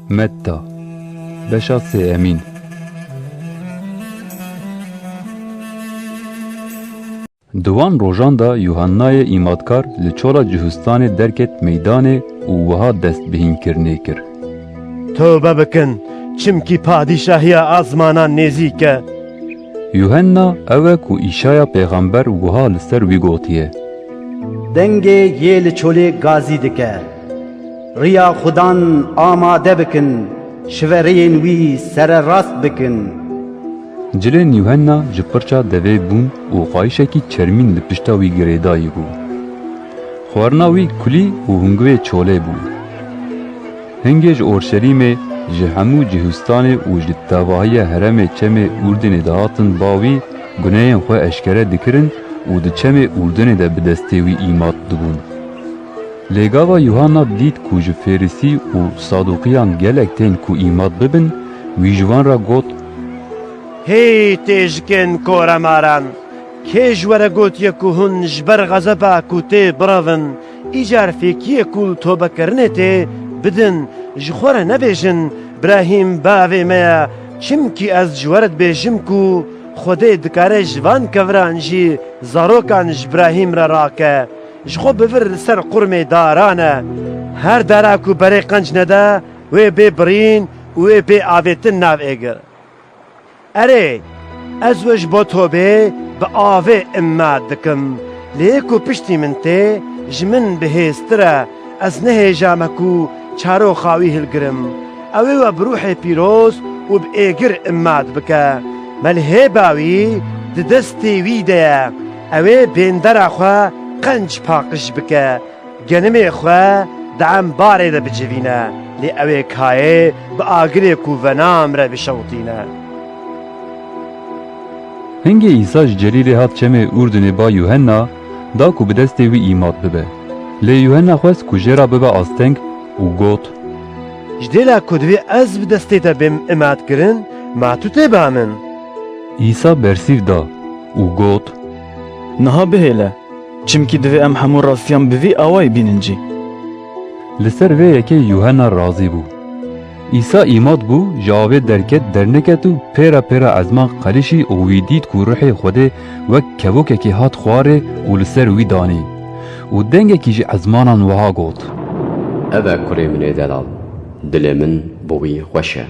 Metta Beşa Sê Emîn. Diwan rojan da Yuhannayê îmadkar li çola cihistanê derket meydanê û wiha destbihînkirinê kir. Tövbe bikin, çimkî padîşahiya azmanan nêzik e. Yuhanna ew ku îşaya pêxember wiha li ser wî gotiye. Dengê yê li çolê gazî dike. Riya Xudan amade bikin, şivereyên wî sererast bikin. Cilên Yuhanna ji pirça devê bûn û xwayişekî çermîn li pişta wî girêdayî bû. Xwarina wî kulî û hungvê çolê bû. Hingê ji Orşelîmê ji hemû cihistanê û ji tevahiya heremê çemê Urdinê de hatin bawî gunehên xwe eşkere dikirin û di çemê Urdinê de bi destê wî îmad dibûn. Lêgava Yuhanna dît ku ji Fêrisî û Saduqiyan gelek tên ku îmad bibin, wî ji wan re got: Hey têjikên koremaran, kê ji were gotiye ku hûn ji ber xezeba ku tê biravin, îcar fêkiyê ku tobekirinê tê bidin, ji xwe re nebêjin Birahîm bavê me ye, çimkî ez ji we re dibêjim ku Xwedê dikare ji van keviran jî zarokan ji Birahîm re rake. Ji xwe bivir li ser qurmê daran e. Her dera ku berê qenc nede, wê bê birîn û wê bê avêtin nav êgir. Erê, ez we ji bo tobê bi avê immat dikim. Lê ku piştî min tê, ji min bihêztir e, ez nehêjame ku çaro xawî hilgirim. Ew ê we bi ruhê pîroz û bi êgir immat bike. Melhêba wî di destê wî de ye. Ew ê bêndera xwe qenc paqij bike. Genimê xwe di embarê de bicivîne. Lê ew ê kayê bi agirê ku venam re bişewtîne. Hingê İsa ji Celîlê hat çemê Urdinê ba Yuhanna, da ku bi destê wî îmad bibe. Lê Yuhanna xwest ku jê ra bibe asteng û got: Ji dêla ku divê ez bi destê te bêm îmad kirin, ma tu tê ba min. İsa bersîv da û got: Niha bihêle, çimkî divê em hemû rastiyan bi vî awayî bînin cî. Li ser vê yekê Yuhanna razî bû. İsa îmad bû, ji avê derket derneket û pêra pêra ezman qelîşî û wî dît ku ruhê Xwedê wek kevokekê hat xwarê û li ser wî danî. û dengekî ji ezmanan wiha got: Ev e kurê min ê delal, dilê min bo wî xweş e.